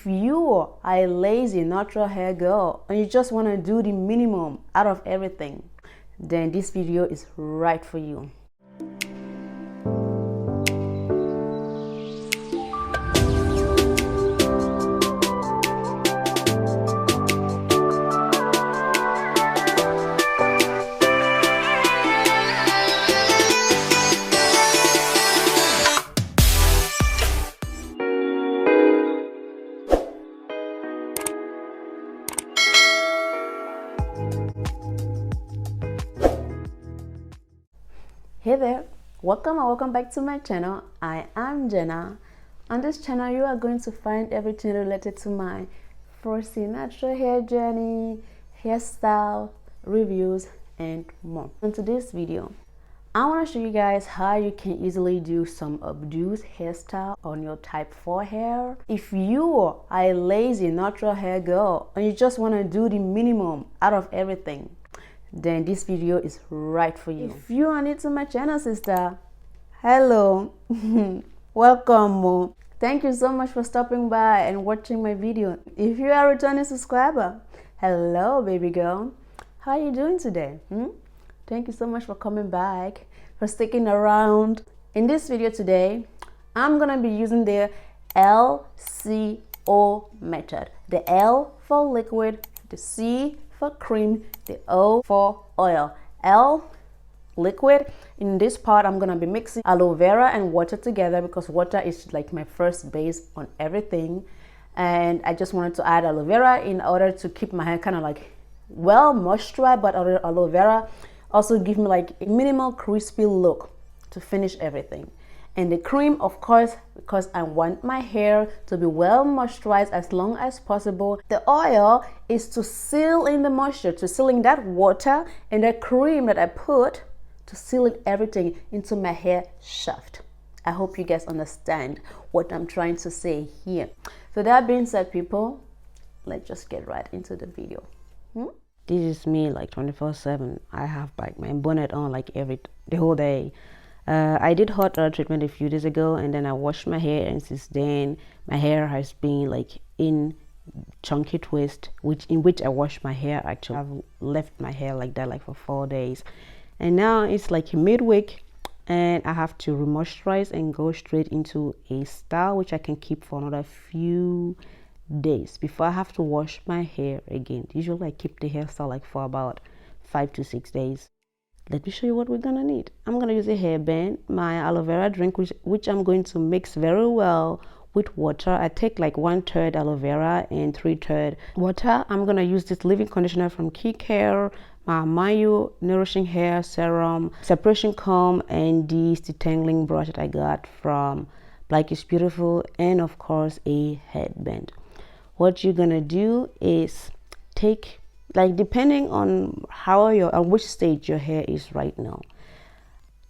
If you are a lazy natural hair girl and you just want to do the minimum out of everything, then this video is right for you. Hey there, welcome and welcome back to my channel. I am Jenna. On this channel you are going to find everything related to my first natural hair journey, hairstyle, reviews and more. In today's video I want to show you guys how you can easily do some updos hairstyle on your type 4 hair. If you are a lazy natural hair girl and you just want to do the minimum out of everything, then this video is right for you. If you are new to my channel, sister, hello. Welcome. Thank you so much for stopping by and watching my video. If you are a returning subscriber, hello baby girl, how are you doing today? Thank you so much for coming back, for sticking around. In this video today I'm gonna be using the LCO method. The L for liquid, the C for cream, the O for oil. L, liquid. In this part I'm gonna be mixing aloe vera and water together because water is like my first base on everything, and I just wanted to add aloe vera in order to keep my hair kind of like well moisturized, but aloe vera also give me like a minimal crispy look to finish everything. And the cream, of course, because I want my hair to be well moisturized as long as possible. The oil is to seal in the moisture, to seal in that water, and the cream that I put to seal in everything into my hair shaft. I hope you guys understand what I'm trying to say here. So that being said, people, let's just get right into the video. This is me like 24/7. I have like my bonnet on like the whole day. I did hot oil treatment a few days ago, and then I washed my hair, and since then my hair has been like in chunky twist, in which I washed my hair. Actually, I've left my hair like that like for 4 days, and now it's like midweek and I have to remoisturize and go straight into a style which I can keep for another few days before I have to wash my hair again. Usually I keep the hairstyle like for about 5 to 6 days. Let me show you what we're gonna need. I'm gonna use a hairband, my aloe vera drink, which I'm going to mix very well with water. I take like 1/3 aloe vera and 3/3 water. I'm gonna use this leave-in conditioner from 𝐑𝐄𝐿, my Mayo nourishing hair serum, separation comb, and this detangling brush that I got from Black is Beautiful, and of course a headband. What you're gonna do is take, like depending on on which stage your hair is right now,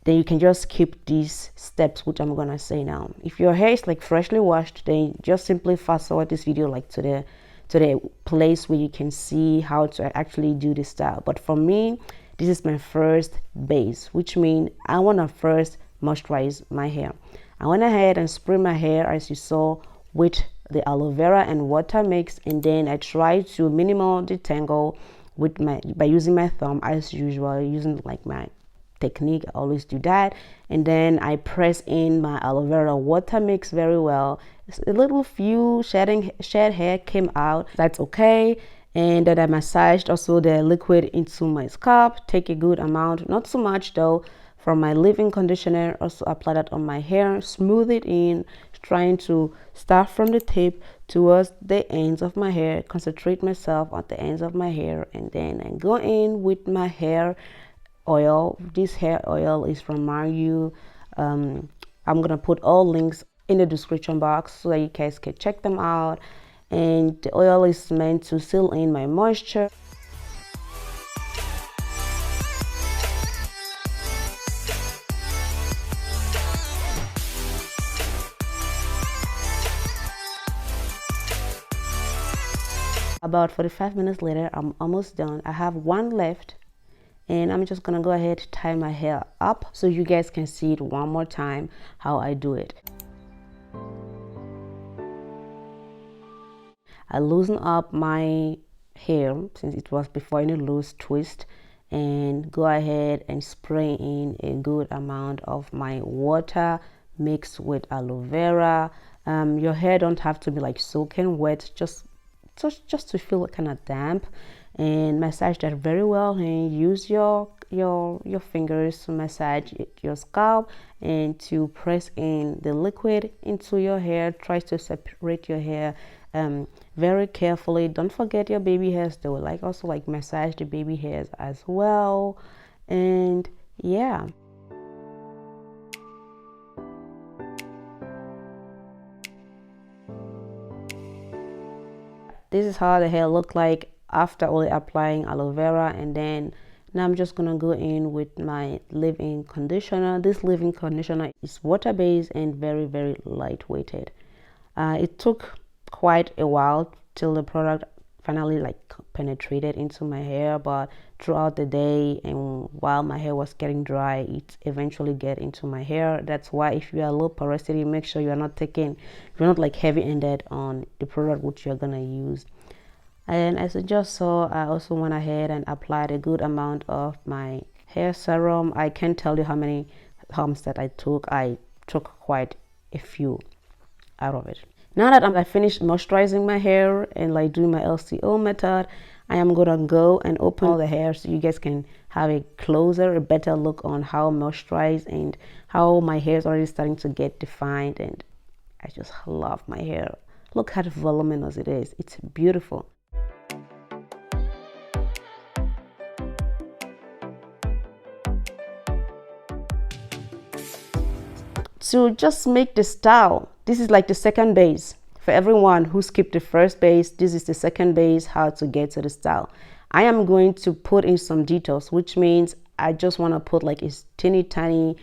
then you can just skip these steps which I'm gonna say now. If your hair is like freshly washed, then just simply fast forward this video like to the place where you can see how to actually do this style. But for me, this is my first base, which means I want to first moisturize my hair. I went ahead and sprayed my hair as you saw with the aloe vera and water mix, and then I tried to minimal detangle by using my thumb as usual, using like my technique. I always do that, and then I press in my aloe vera water mix very well. A little few shed hair came out, that's okay. And then I massaged also the liquid into my scalp. Take a good amount, not so much though, from my leave-in conditioner. Also apply that on my hair, smooth it in, trying to start from the tip towards the ends of my hair, concentrate myself on the ends of my hair, and then I go in with my hair oil. This hair oil is from Mayo. I'm gonna put all links in the description box so that you guys can check them out, and the oil is meant to seal in my moisture. About 45 minutes later, I'm almost done. I have one left, and I'm just gonna go ahead and tie my hair up so you guys can see it one more time how I do it. I loosen up my hair since it was before any loose twist, and go ahead and spray in a good amount of my water mixed with aloe vera. Your hair don't have to be like soaking wet, just to feel kind of damp, and massage that very well. And use your fingers to massage your scalp and to press in the liquid into your hair. Try to separate your hair very carefully. Don't forget your baby hairs though. Also massage the baby hairs as well. And yeah, this is how the hair looked like after only applying aloe vera. And then now I'm just gonna go in with my leave-in conditioner. This leave-in conditioner is water-based and very, very lightweighted. It took quite a while till the product finally penetrated into my hair, but throughout the day and while my hair was getting dry, it eventually get into my hair. That's why if you are low porosity, make sure you're not heavy-handed on the product which you're gonna use. And as you just saw, I also went ahead and applied a good amount of my hair serum. I can't tell you how many pumps that I took. I took quite a few out of it. Now that I finished moisturizing my hair and doing my LCO method, I am gonna go and open all the hair so you guys can have a better look on how moisturized and how my hair is already starting to get defined. And I just love my hair. Look how voluminous it is. It's beautiful. To just make the style, this is like the second base. For everyone who skipped the first base, this is the second base, how to get to the style. I am going to put in some details, which means I just want to put a teeny tiny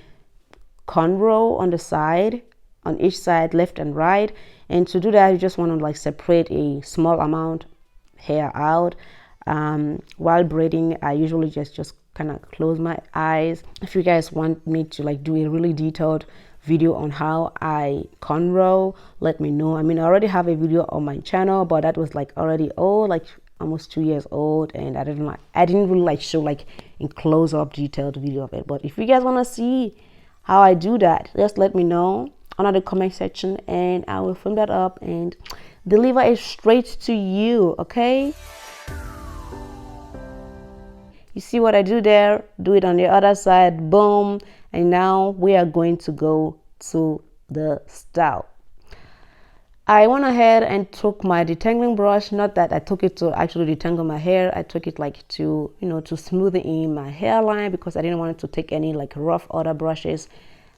cornrow on the side, on each side, left and right. And to do that, you just want to separate a small amount hair out. While braiding, I usually just kind of close my eyes. If you guys want me to do a really detailed video on how I cornrow, let me know. I mean, I already have a video on my channel, but that was already old, almost 2 years old, and I didn't really show in close-up detailed video of it. But if you guys want to see how I do that, just let me know under the comment section, and I will film that up and deliver it straight to you. Okay, you see what I do there? Do it on the other side. Boom. And now we are going to go to the style. I went ahead and took my detangling brush. Not that I took it to actually detangle my hair. I took it to to smooth in my hairline, because I didn't want it to take any rough other brushes.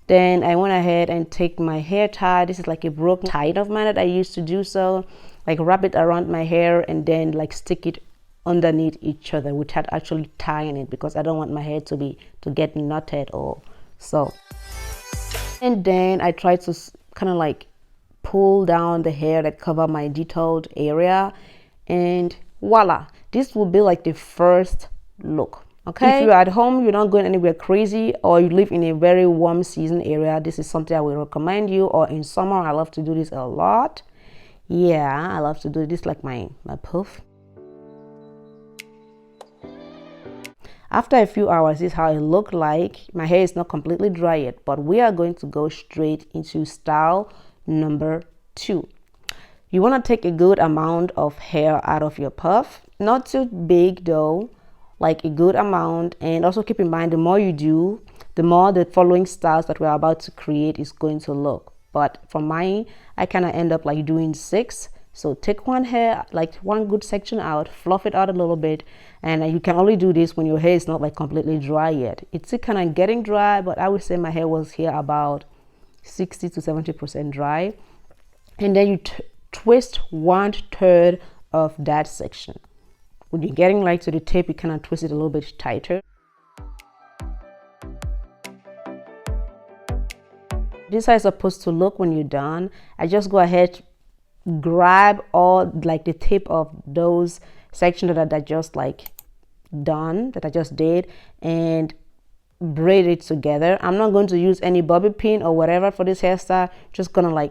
Then I went ahead and take my hair tie. This is a broken tie of mine that I used to do so. Wrap it around my hair and then stick it underneath each other without actually tying it, because I don't want my hair to get knotted or so. And then I try to kind of pull down the hair that cover my detailed area, and voila, this will be the first look. Okay, if you're at home, you're not going anywhere crazy, or you live in a very warm season area, this is something I will recommend you. Or in summer, I love to do this a lot. Yeah, I love to do this my puff. After a few hours, this is how it looked like. My hair is not completely dry yet, but we are going to go straight into style number 2. You want to take a good amount of hair out of your puff. Not too big though, a good amount. And also keep in mind, the more you do, the more the following styles that we're about to create is going to look. But for mine, I kind of end up doing 6. So take one hair, one good section out, fluff it out a little bit, and you can only do this when your hair is not completely dry yet. It's still kind of getting dry, but I would say my hair was here about 60 to 70% dry. And then you twist 1/3 of that section. When you're getting to the tip, you kind of twist it a little bit tighter. This is how it's supposed to look when you're done. I just go ahead, grab all the tip of those sections that I just done, that I just did, and braid it together. I'm not going to use any bobby pin or whatever for this hairstyle. Just gonna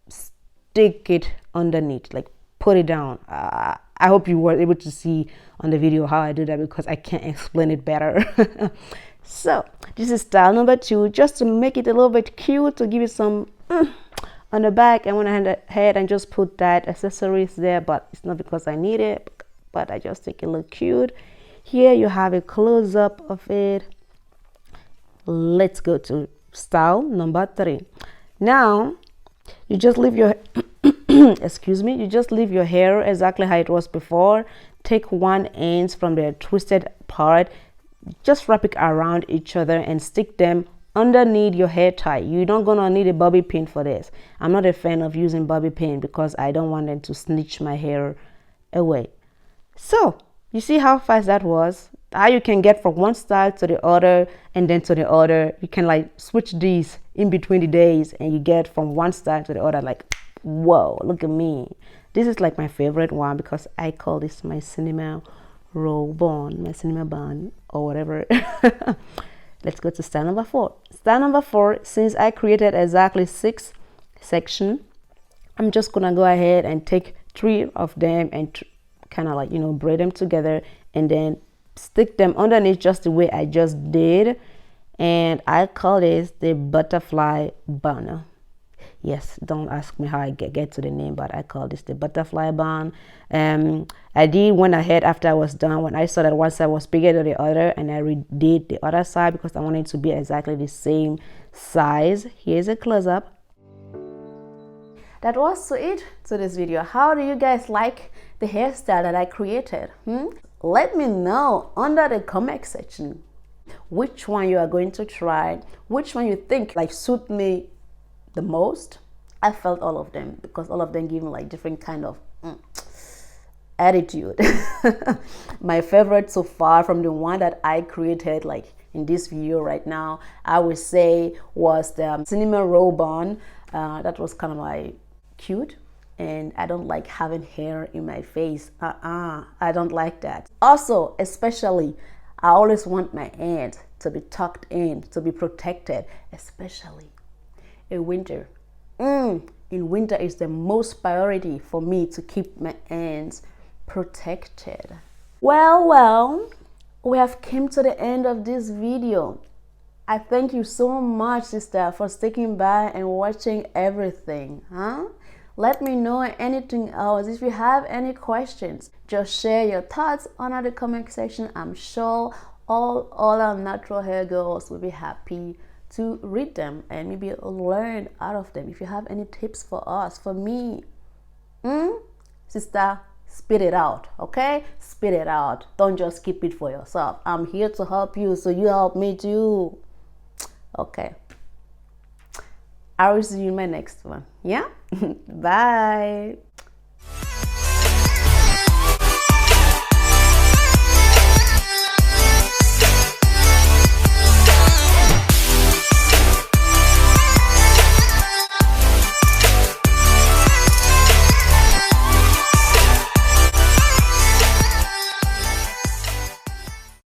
stick it underneath, put it down. I hope you were able to see on the video how I do that, because I can't explain it better. So this is style number 2, just to make it a little bit cute, to give it some on the back. I went ahead and just put that accessories there, but it's not because I need it, but I just think it look cute. Here you have a close-up of it. Let's go to style number 3. Now you just leave your excuse me, you just leave your hair exactly how it was before. Take one end from the twisted part, just wrap it around each other and stick them underneath your hair tie. You're not gonna need a bobby pin for this. I'm not a fan of using bobby pin because I don't want them to snitch my hair away. So you see how fast that was? How you can get from one style to the other and then to the other. You can like switch these in between the days and you get from one style to the other. Like, whoa, look at me. This is like my favorite one because I call this my cinnamon roll bun, my cinnamon bun, or whatever. Let's go to style number 4. Style number 4, since I created exactly 6 sections, I'm just gonna go ahead and take 3 of them and kind of like, you know, braid them together and then stick them underneath just the way I just did. And I call this the butterfly bun. Yes, don't ask me how I get to the name, but I call this the butterfly bun. I went ahead after I was done, when I saw that one side was bigger than the other, and I redid the other side because I wanted it to be exactly the same size. Here's a close-up. That was it to this video. How do you guys like the hairstyle that I created? Let me know under the comment section which one you are going to try, which one you think like suit me the most. I felt all of them because all of them give me like different kind of attitude. My favorite so far from the one that I created like in this video right now, I would say was the cinnamon roll bun. That was kind of like cute, and I don't like having hair in my face. I don't like that. Also, especially, I always want my ends to be tucked in, to be protected, especially in winter. In winter is the most priority for me to keep my ends protected. Well, we have come to the end of this video. I thank you so much, sister, for sticking by and watching everything. Let me know anything else. If you have any questions, just share your thoughts under the comment section. I'm sure all our natural hair girls will be happy to read them and maybe learn out of them. If you have any tips for us, for me, sister, spit it out, okay? Spit it out. Don't just keep it for yourself. I'm here to help you, so you help me too. Okay, I will see you in my next one. Yeah. Bye.